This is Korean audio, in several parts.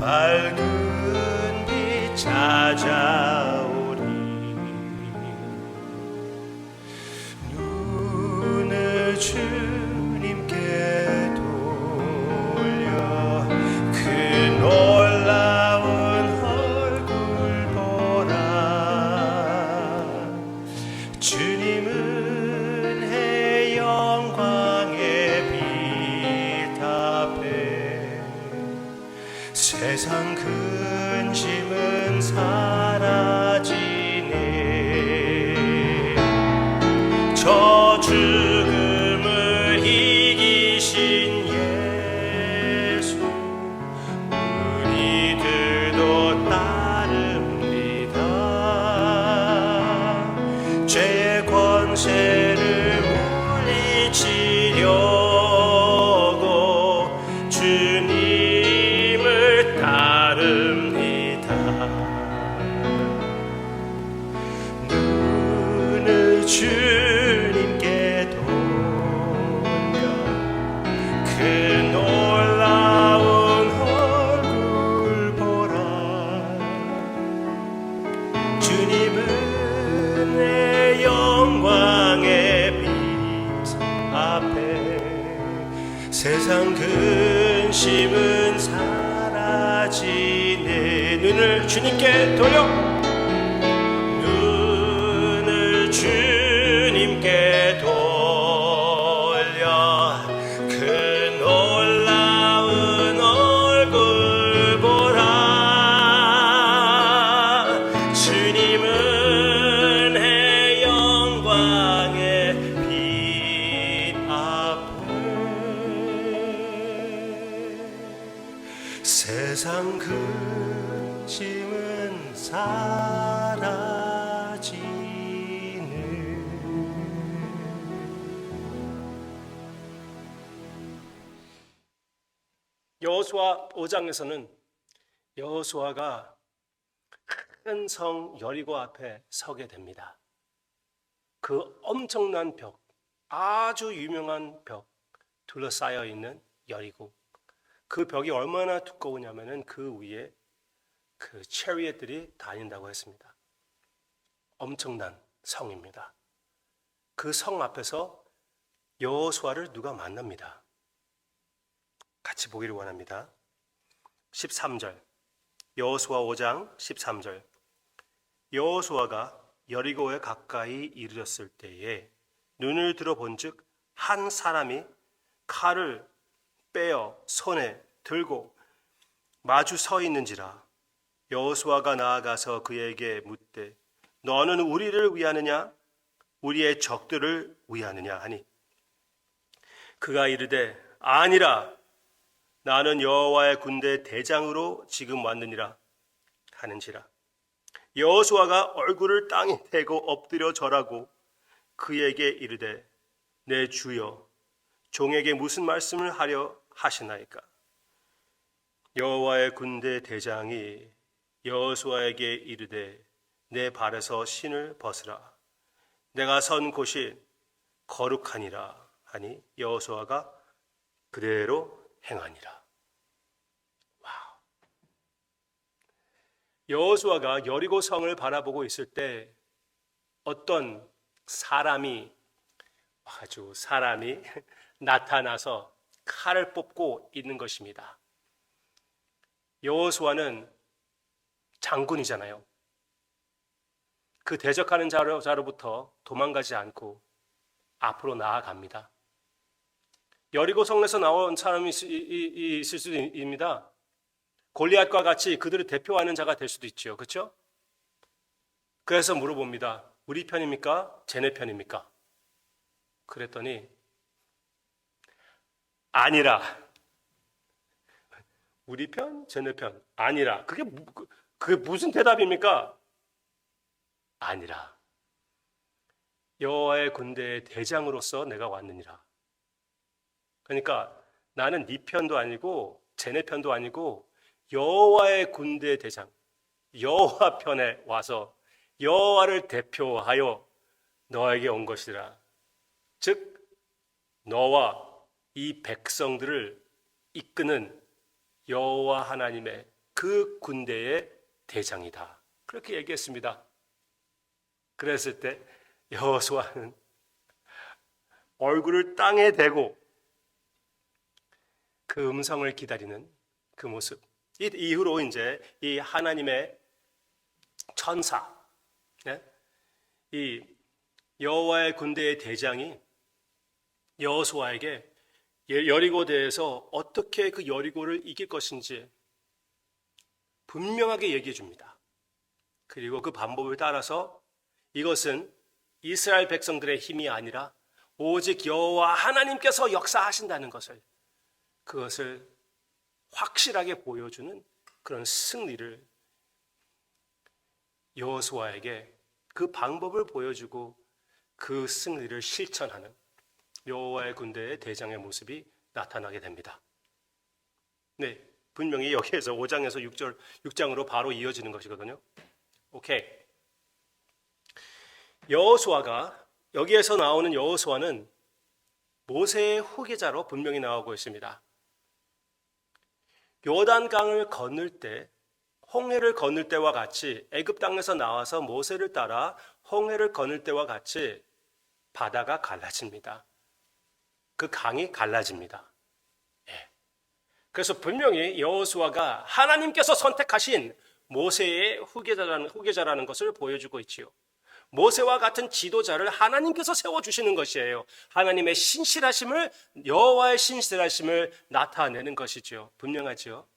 밝은 빛 찾아오리. 눈을 주님께 돌려 그 놀라운 얼굴 보라. 주님은 해 영광의 빛 앞에 세상 근심은 사라지네. 저 죽음을 이기신 예수 우리들도 따릅니다. 죄의 권세를 물리치려고 주님을 따릅니다. 눈을 주님께 돌려 그 놀라운 얼굴 보라. 주님은 내 영광의 빛 앞에 세상 근심은 사라지네. 눈을 주님께 돌려 눈을 주님께 돌려 그 놀라운 얼굴 보라. 주님은 해 영광의 빛 앞에 세상 근심은 사라지네. 여호수아 5장에서는 여호수아가 큰 성 여리고 앞에 서게 됩니다. 그 엄청난 벽, 아주 유명한 벽 둘러싸여 있는 여리고, 그 벽이 얼마나 두꺼우냐면은 그 위에 그 체리엇들이 다닌다고 했습니다. 엄청난 성입니다. 그 성 앞에서 여호수아를 누가 만납니다. 같이 보기를 원합니다. 13절, 여호수아 5장 13절. 여호수아가 여리고에 가까이 이르렀을 때에 눈을 들어 본즉 한 사람이 칼을 빼어 손에 들고 마주 서 있는지라. 여호수아가 나아가서 그에게 묻되 너는 우리를 위하느냐 우리의 적들을 위하느냐 하니, 그가 이르되 아니라 나는 여호와의 군대 대장으로 지금 왔느니라 하는지라. 여호수아가 얼굴을 땅에 대고 엎드려 절하고 그에게 이르되 내 주여 종에게 무슨 말씀을 하려 하시나이까. 여호와의 군대 대장이 여호수아에게 이르되 내 발에서 신을 벗으라. 내가 선 곳이 거룩하니라 하니 여호수아가 그대로 행하니라. 와우. 여호수아가 여리고 성을 바라보고 있을 때 어떤 사람이 나타나서 칼을 뽑고 있는 것입니다. 여호수아는 장군이잖아요. 그 대적하는 자로부터 도망가지 않고 앞으로 나아갑니다. 여리고 성에서 나온 사람이 있을 수도 있습니다. 골리앗과 같이 그들을 대표하는 자가 될 수도 있죠. 그렇죠? 그래서 물어봅니다. 우리 편입니까? 쟤네 편입니까? 그랬더니 아니라. 우리 편? 쟤네 편? 아니라. 그게 무슨 대답입니까? 아니라. 여호와의 군대의 대장으로서 내가 왔느니라. 그러니까 나는 네 편도 아니고 쟤네 편도 아니고 여호와의 군대 대장, 여호와 편에 와서 여호와를 대표하여 너에게 온 것이라. 즉 너와 이 백성들을 이끄는 여호와 하나님의 그 군대의 대장이다. 그렇게 얘기했습니다. 그랬을 때 여호수아는 얼굴을 땅에 대고 그 음성을 기다리는 그 모습. 이 이후로 이제 이 하나님의 천사, 이 여호와의 군대의 대장이 여호수아에게 여리고대에서 어떻게 그 여리고를 이길 것인지 분명하게 얘기해 줍니다. 그리고 그 방법을 따라서 이것은 이스라엘 백성들의 힘이 아니라 오직 여호와 하나님께서 역사하신다는 것을, 그것을 확실하게 보여주는 그런 승리를 여호수아에게 그 방법을 보여주고 그 승리를 실천하는 여호와의 군대의 대장의 모습이 나타나게 됩니다. 네, 분명히 여기에서 5장에서 6장으로 바로 이어지는 것이거든요. 오케이. 여호수아가, 여기에서 나오는 여호수아는 모세의 후계자로 분명히 나오고 있습니다. 요단강을 건널 때, 홍해를 건널 때와 같이, 애굽 땅에서 나와서 모세를 따라 홍해를 건널 때와 같이 바다가 갈라집니다. 그 강이 갈라집니다. 그래서 분명히 여호수아가 하나님께서 선택하신 모세의 후계자라는 것을 보여주고 있지요. 모세와 같은 지도자를 하나님께서 세워주시는 것이에요. 하나님의 신실하심을, 여호와의 신실하심을 나타내는 것이죠. 분명하죠.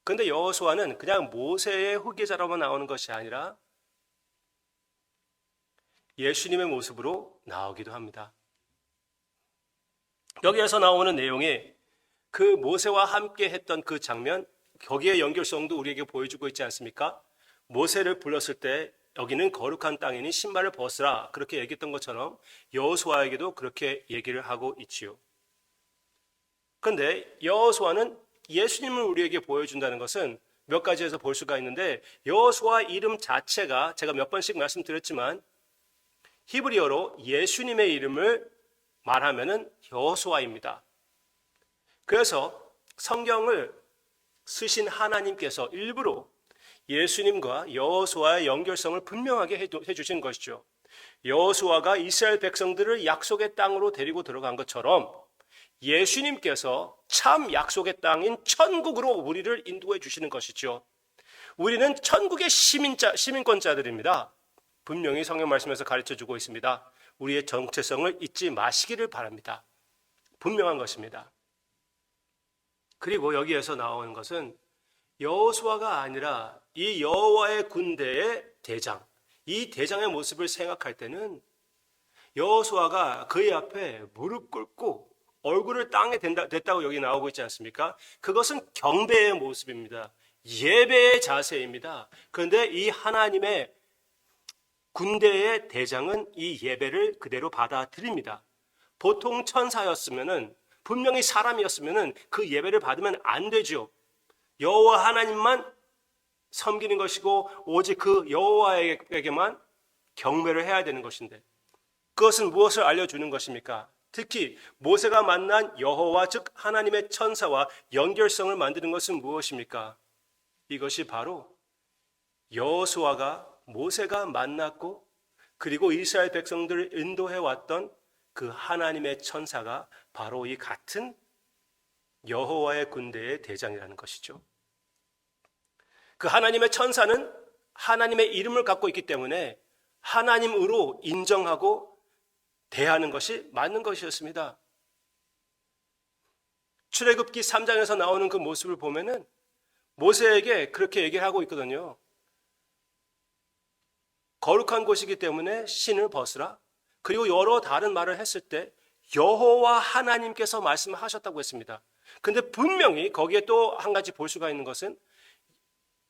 그런데 여호수아는 그냥 모세의 후계자로만 나오는 것이 아니라 예수님의 모습으로 나오기도 합니다. 여기에서 나오는 내용이 그 모세와 함께 했던 그 장면, 거기에 연결성도 우리에게 보여주고 있지 않습니까? 모세를 불렀을 때 여기는 거룩한 땅이니 신발을 벗으라, 그렇게 얘기했던 것처럼 여호수아에게도 그렇게 얘기를 하고 있지요. 그런데 여호수아는 예수님을 우리에게 보여준다는 것은 몇 가지에서 볼 수가 있는데, 여호수아 이름 자체가 제가 몇 번씩 말씀드렸지만 히브리어로 예수님의 이름을 말하면은 여호수아입니다. 그래서 성경을 쓰신 하나님께서 일부러 예수님과 여호수아의 연결성을 분명하게 해주신 것이죠. 여호수아가 이스라엘 백성들을 약속의 땅으로 데리고 들어간 것처럼 예수님께서 참 약속의 땅인 천국으로 우리를 인도해 주시는 것이죠. 우리는 천국의 시민권자들입니다. 분명히 성경 말씀에서 가르쳐주고 있습니다. 우리의 정체성을 잊지 마시기를 바랍니다. 분명한 것입니다. 그리고 여기에서 나오는 것은 여호수아가 아니라 이 여호와의 군대의 대장, 이 대장의 모습을 생각할 때는 여호수아가 그의 앞에 무릎 꿇고 얼굴을 땅에 댔다고 여기 나오고 있지 않습니까? 그것은 경배의 모습입니다. 예배의 자세입니다. 그런데 이 하나님의 군대의 대장은 이 예배를 그대로 받아들입니다. 보통 천사였으면은, 분명히 사람이었으면은 그 예배를 받으면 안 되죠. 여호와 하나님만 섬기는 것이고 오직 그 여호와에게만 경배를 해야 되는 것인데, 그것은 무엇을 알려주는 것입니까? 특히 모세가 만난 여호와, 즉 하나님의 천사와 연결성을 만드는 것은 무엇입니까? 이것이 바로 여호수아가 모세가 만났고 그리고 이스라엘 백성들을 인도해 왔던 그 하나님의 천사가 바로 이 같은 여호와의 군대의 대장이라는 것이죠. 그 하나님의 천사는 하나님의 이름을 갖고 있기 때문에 하나님으로 인정하고 대하는 것이 맞는 것이었습니다. 출애굽기 3장에서 나오는 그 모습을 보면은 모세에게 그렇게 얘기를 하고 있거든요. 거룩한 곳이기 때문에 신을 벗으라. 그리고 여러 다른 말을 했을 때 여호와 하나님께서 말씀하셨다고 했습니다. 근데 분명히 거기에 또 한 가지 볼 수가 있는 것은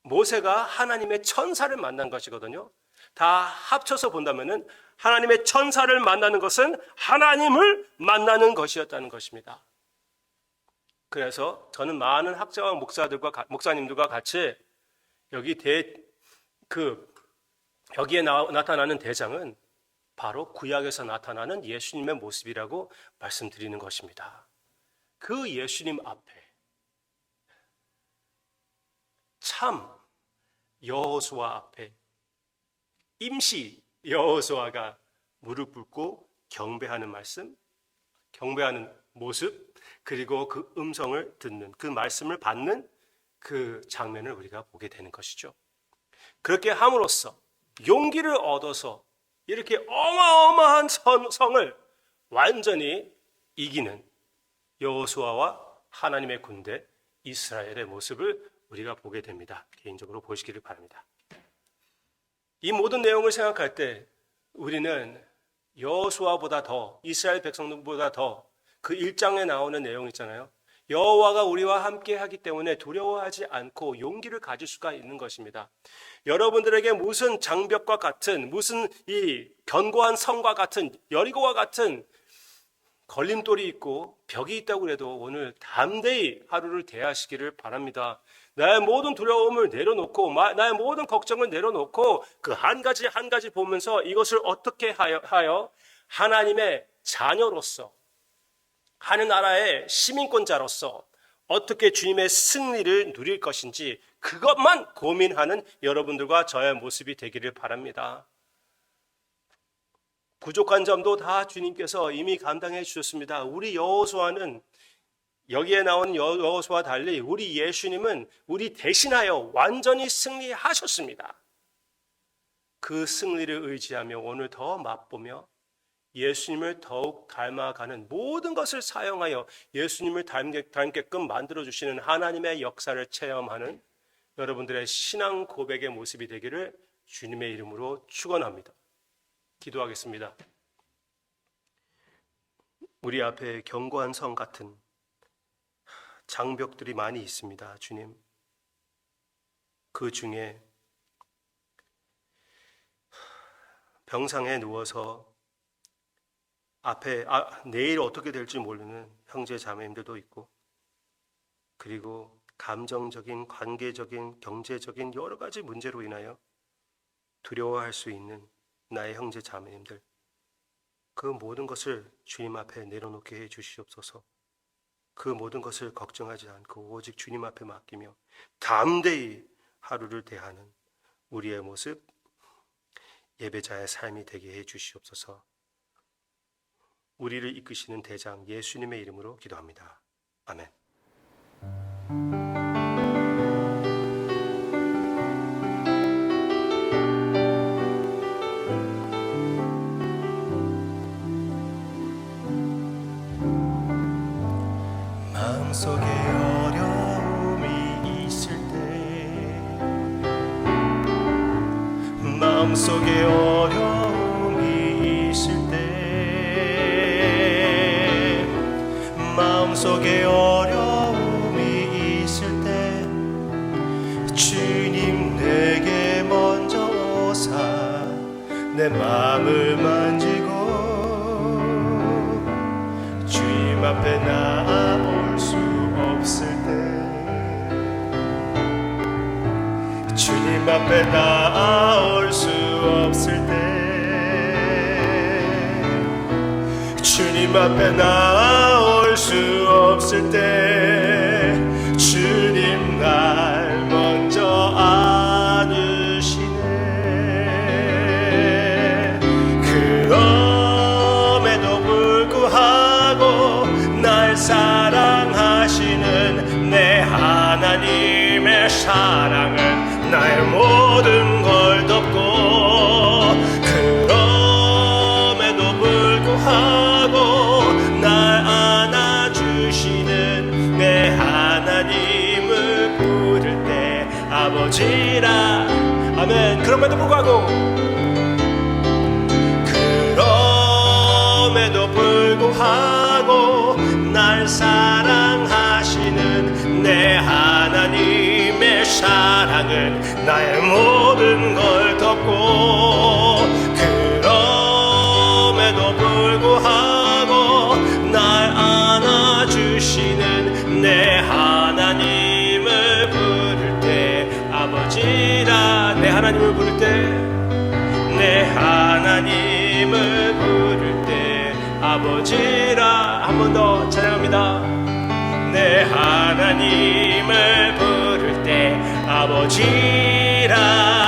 모세가 하나님의 천사를 만난 것이거든요. 다 합쳐서 본다면은 하나님의 천사를 만나는 것은 하나님을 만나는 것이었다는 것입니다. 그래서 저는 많은 학자와 목사님들과 같이 여기에 나타나는 대장은 바로 구약에서 나타나는 예수님의 모습이라고 말씀드리는 것입니다. 그 예수님 앞에 참 여호수아 앞에 임시 여호수아가 무릎 꿇고 경배하는 말씀, 경배하는 모습, 그리고 그 음성을 듣는, 그 말씀을 받는 그 장면을 우리가 보게 되는 것이죠. 그렇게 함으로써 용기를 얻어서 이렇게 어마어마한 성을 완전히 이기는 여호수아와 하나님의 군대 이스라엘의 모습을 우리가 보게 됩니다. 개인적으로 보시기를 바랍니다. 이 모든 내용을 생각할 때 우리는 여호수아보다 더, 이스라엘 백성들보다 더 그 1장에 나오는 내용 있잖아요. 여호와가 우리와 함께 하기 때문에 두려워하지 않고 용기를 가질 수가 있는 것입니다. 여러분들에게 무슨 장벽과 같은, 무슨 이 견고한 성과 같은, 여리고와 같은 걸림돌이 있고 벽이 있다고 해도 오늘 담대히 하루를 대하시기를 바랍니다. 나의 모든 두려움을 내려놓고, 나의 모든 걱정을 내려놓고 그 한 가지 한 가지 보면서 이것을 어떻게 하여 하나님의 자녀로서, 하늘나라의 시민권자로서 어떻게 주님의 승리를 누릴 것인지 그것만 고민하는 여러분들과 저의 모습이 되기를 바랍니다. 부족한 점도 다 주님께서 이미 감당해 주셨습니다. 우리 여호수아는, 여기에 나오는 여호수아와 달리 우리 예수님은 우리 대신하여 완전히 승리하셨습니다. 그 승리를 의지하며 오늘 더 맛보며 예수님을 더욱 닮아가는 모든 것을 사용하여 예수님을 닮게끔 만들어주시는 하나님의 역사를 체험하는 여러분들의 신앙 고백의 모습이 되기를 주님의 이름으로 축원합니다. 기도하겠습니다. 우리 앞에 견고한 성 같은 장벽들이 많이 있습니다. 주님, 그 중에 병상에 누워서 앞에 내일 어떻게 될지 모르는 형제 자매님들도 있고, 그리고 감정적인, 관계적인, 경제적인 여러 가지 문제로 인하여 두려워할 수 있는 나의 형제 자매님들, 그 모든 것을 주님 앞에 내려놓게 해 주시옵소서. 그 모든 것을 걱정하지 않고 오직 주님 앞에 맡기며 담대히 하루를 대하는 우리의 모습, 예배자의 삶이 되게 해 주시옵소서. 우리를 이끄시는 대장 예수님의 이름으로 기도합니다. 아멘. 마음속에 어려움이 있을 때, 마음속에 어려움이 있을 때, 마음속에 어려움이 있을 때 주님 내게 먼저 오사 내 마음을 만지고 주님 앞에 나아올 수 없을 때, 주님 앞에 나아올 수 없을 때, 주님 앞에 나아올 수 없을 때 주님 날 먼저 안으시네. 그럼에도 불구하고 날 사랑하시는 내 하나님의 사랑은 나의 모든 걸 덮고, 그럼에도 불구하고 날 안아주시는 내 하나님을 부를 때 아버지라. 아멘. 그럼에도 불구하고, 그럼에도 불구하고 날 사랑하시는 내 하나님의 사랑은 나의 모든 걸 덮고, 그럼에도 불구하고 날 안아주시는 내 하나님을 부를 때 아버지라. 내 하나님을 부를 때, 내 하나님을 부를 때 아버지라. 한 번 더 찬양합니다. 내 하나님을 부를 때 아버지라